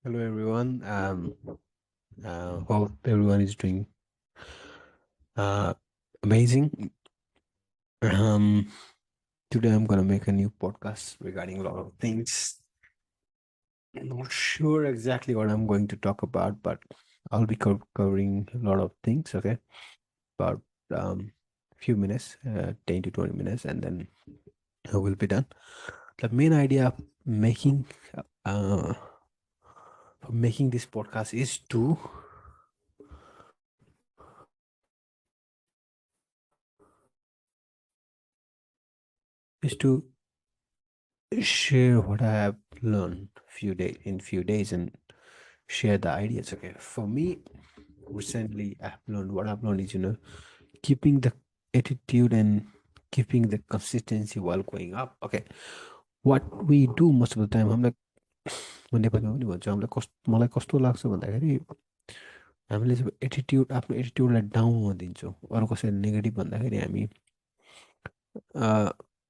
Hello everyone. Hope everyone is doing uh, amazing. Um, Today I'm gonna make a new podcast regarding a lot of things. I'm not sure exactly what I'm going to talk about, but I'll be covering a lot of things. Okay, about few minutes, 10 to 20 minutes, and then I will be done. The main idea of uh making this podcast is to share what I have learned few days and share the ideas. Okay, for me, recently what I've learned is keeping the attitude and keeping the consistency while going up. Okay, what we do most of the time, म नेपालीमा पनि भन्छु हामीलाई मलाई कस्तो लाग्छ भन्दाखेरि हामीले जब आफ्नो एटिट्युडलाई डाउनमा दिन्छौँ अरू कसैले नेगेटिभ भन्दाखेरि हामी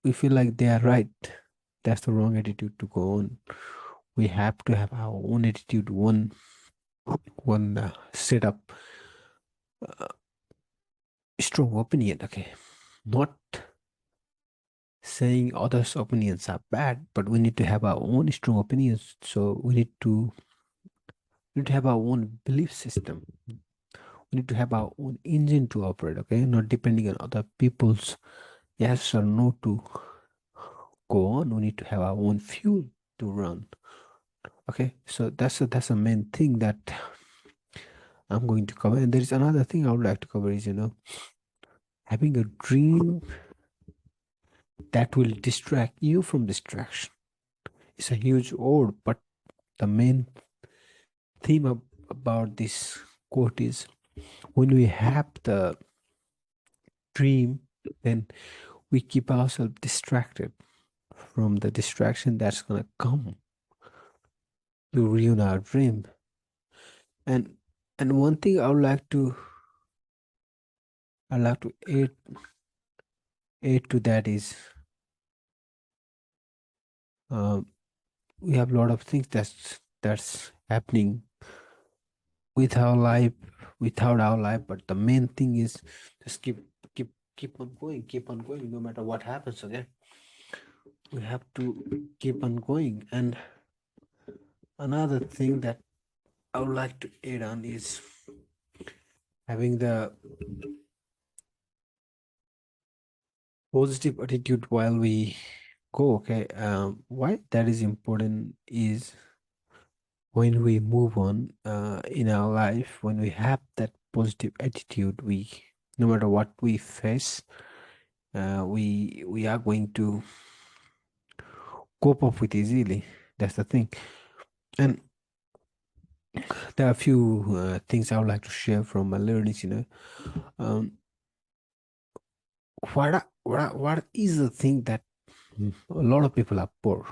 we feel like they are right. That's the wrong attitude to go on. We have to have our own attitude, one set up uh, strong opinion. Okay, not saying others' opinions are bad, but we need to have our own strong opinions. So we need to have our own belief system. We need to have our own engine to operate. Okay, not depending on other people's yes or no to go on. We need to have our own fuel to run. Okay, so that's a main thing that I'm going to cover. And there is another thing I would like to cover is having a dream that will distract you from distraction. It's a huge word, but the main theme about this quote is when we have the dream, then we keep ourselves distracted from the distraction that's gonna come to ruin our dream. And one thing I would like to add to that is um, we have a lot of things that's happening with our life without our life, but the main thing is just keep on going no matter what happens. Okay, we have to keep on going. And another thing that I would like to add on is having the positive attitude while we go. Okay, why that is important is when we move on in our life, when we have that positive attitude, we no matter what we face, we are going to cope up with easily. That's the thing. And there are a few things I would like to share from my learnings. Um, what is the thing that a lot of people are poor?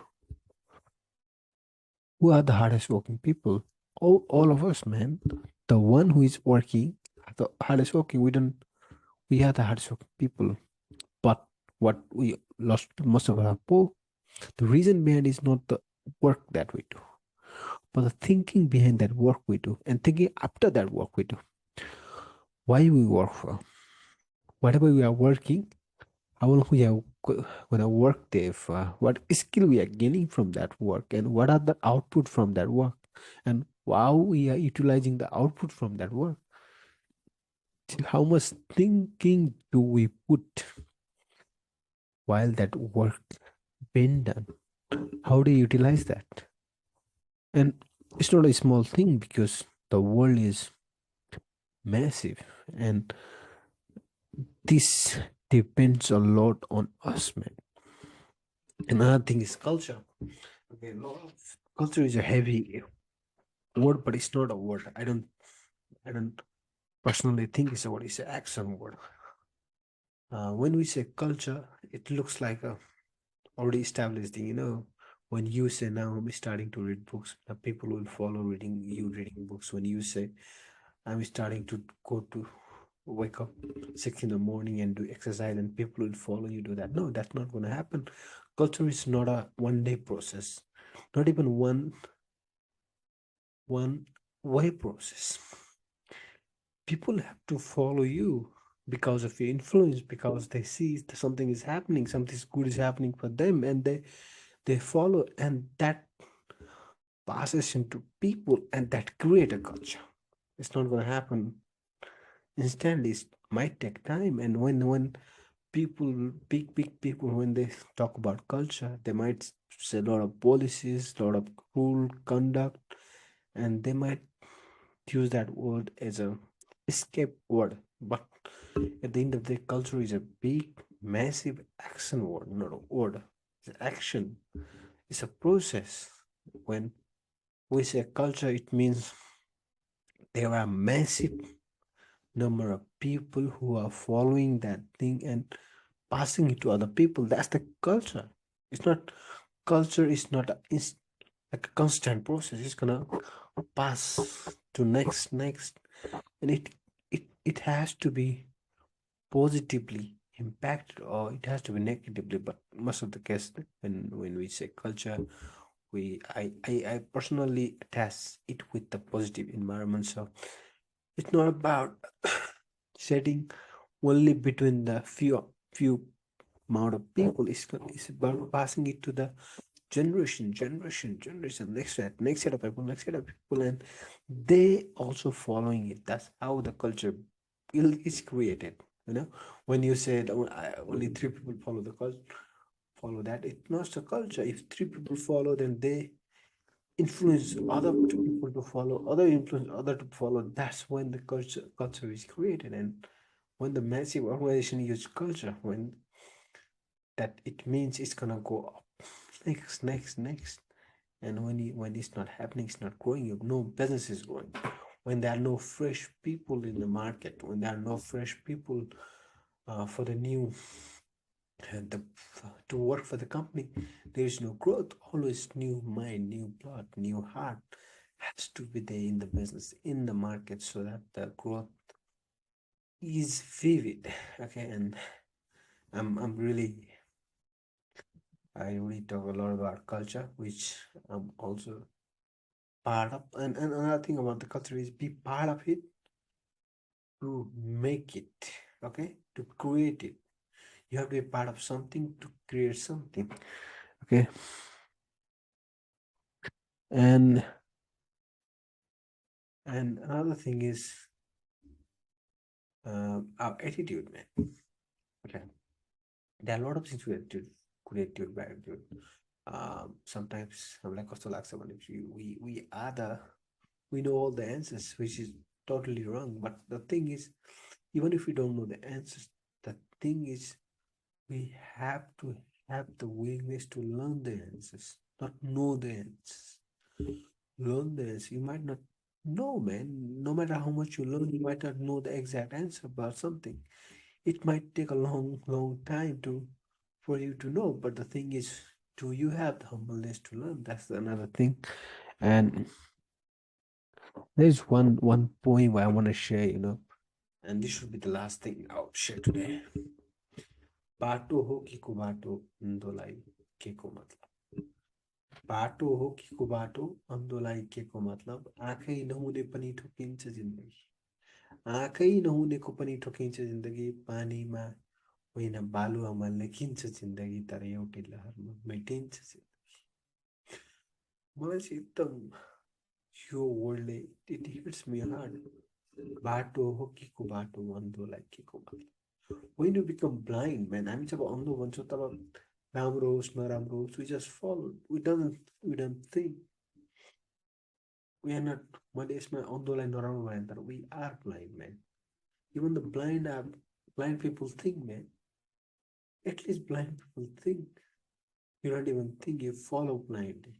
Who are the hardest working people? All of us, man. The one who is working, the hardest working. We are the hardest working people. But what we lost most of our poor. The reason behind is not the work that we do, but the thinking behind that work we do and thinking after that work we do. Why we work for? Whatever we are working, how long we are gonna work there for? What skill we are gaining from that work, and what are the output from that work, and how we are utilizing the output from that work. How much thinking do we put while that work being done? How do you utilize that? And it's not a small thing because the world is massive, and this depends a lot on us, man. Another thing is culture. Okay, culture is a heavy word, but it's not a word. I don't personally think it's a word. It's an action word. When we say culture, it looks like a already established thing. When you say now I'm starting to read books, the people will follow reading books. When you say I'm starting to go to wake up 6 in the morning and do exercise, and people will follow you do that. No, that's not going to happen. Culture is not a one day process, not even one one way process. People have to follow you because of your influence, because they see that something is happening, something good is happening for them, and they follow, and that passes into people, and that create a culture. It's not going to happen instantly. It might take time, and when people, big people, when they talk about culture, they might say a lot of policies, a lot of rule conduct, and they might use that word as a escape word. But at the end of the day, culture is a big, massive action word, not a word. It's action. It's a process. When we say culture, it means there are massive number of people who are following that thing and passing it to other people. That's the culture. It's not culture is not like a constant process. It's gonna pass to next, and it has to be positively impacted, or it has to be negatively. But most of the case, when we say culture, I personally attach it with the positive environment. So it's not about setting only between the few amount of people. It's about passing it to the generation, next set of people, and they also following it. That's how the culture is created. You know, when you said only three people follow the culture, follow that, it's not a culture. If three people follow, then they influence other two people to follow, other influence other to follow. That's when the culture is created. And when the massive organization use culture, when that it means it's gonna go up next, and when it's not happening, it's not growing. You no business is growing. When there are no fresh people in the market, when there are no fresh people for the new the to work for the company, there is no growth. Always new mind, new blood, new heart has to be there in the business, in the market, so that the growth is vivid. Okay, and I'm really, I really talk a lot about culture, which I'm also part of. And another thing about the culture is be part of it to make it, okay, to create it. You have to be part of something to create something, okay. And another thing is our attitude, man. Okay, there are a lot of things with attitude, good attitude, bad attitude. Sometimes I'm like also like someone, if you we are the, we know all the answers, which is totally wrong. But the thing is, even if we don't know the answers, the thing is, we have to have the willingness to learn the answers, not know the answers. Learn the answers. You might not know, man. No matter how much you learn, you might not know the exact answer about something. It might take a long time to for you to know. But the thing is, do you have the humbleness to learn? That's another thing. And there's one point where I want to share, and this should be the last thing I'll share today. बाटो हो कि कुबाटो अन्धोलाई के को मतलब, बाटो हो कि कुबाटो अन्धोलाई के को मतलब, आँखै नहुने पनि ठोकिन्छ जिन्दगी, आँखै नहुनेको पनि ठोकिन्छ जिन्दगी, पानीमा होइन बालुवामा लेखिन्छ जिन्दगी, तर एउटै लहरमा मेटिन्छ जिन्दगी. मलाई चाहिँ एकदम यो वर्डले इट हिट्स मी हार्ड. बाटो हो कि कुबाटो अन्धोलाई के को मतलब. When you become blind, man, हामी जब अन्धो भन्छौँ तब राम्रो होस् नराम्रो होस्, we just follow. We don't think. We are not, मैले यसमा अन्धोलाई नराम्रो भने तर we are blind, man. Even the blind people think, man. At least blind people think. You don't even think, you follow blindly.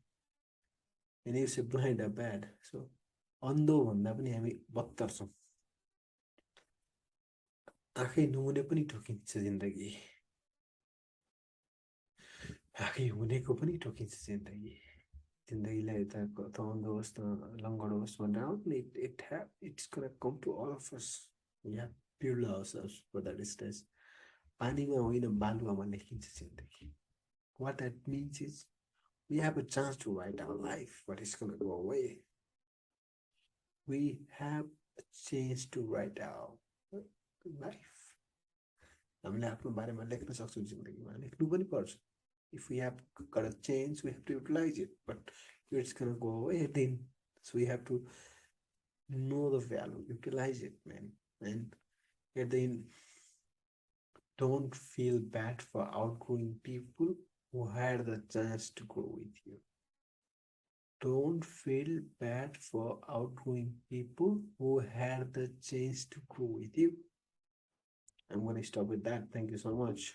And you say blind are bad. So अन्धो भन्दा पनि हामी बत्तर छौँ. आँखै नहुने पनि ठोकिन्छ जिन्दगी, आँखै हुनेको पनि ठोकिन्छ जिन्दगी. जिन्दगीलाई त अन्धो होस् न लङ्गडो होस् भनेर आउँदैन. It's gonna come to all of us. We have build ourselves for that distance. पानीमा होइन बालुवामा लेखिन्छ जिन्दगी. What that means is we have a chance to write our life, but it's gonna go away. we have a chance to write our life. हामीले आफ्नो बारेमा लेख्न सक्छौँ जिन्दगीमा लेख्नु पनि पर्छ. If we have got a chance, we have to utilize it. But it's gonna go away then. So we have to know the value, utilize it, man. And at the end, don't feel bad for outgrowing people who had the chance to grow with you. Don't feel bad for outgrowing people who had the chance to grow with you. I'm going to stop with that. Thank you so much.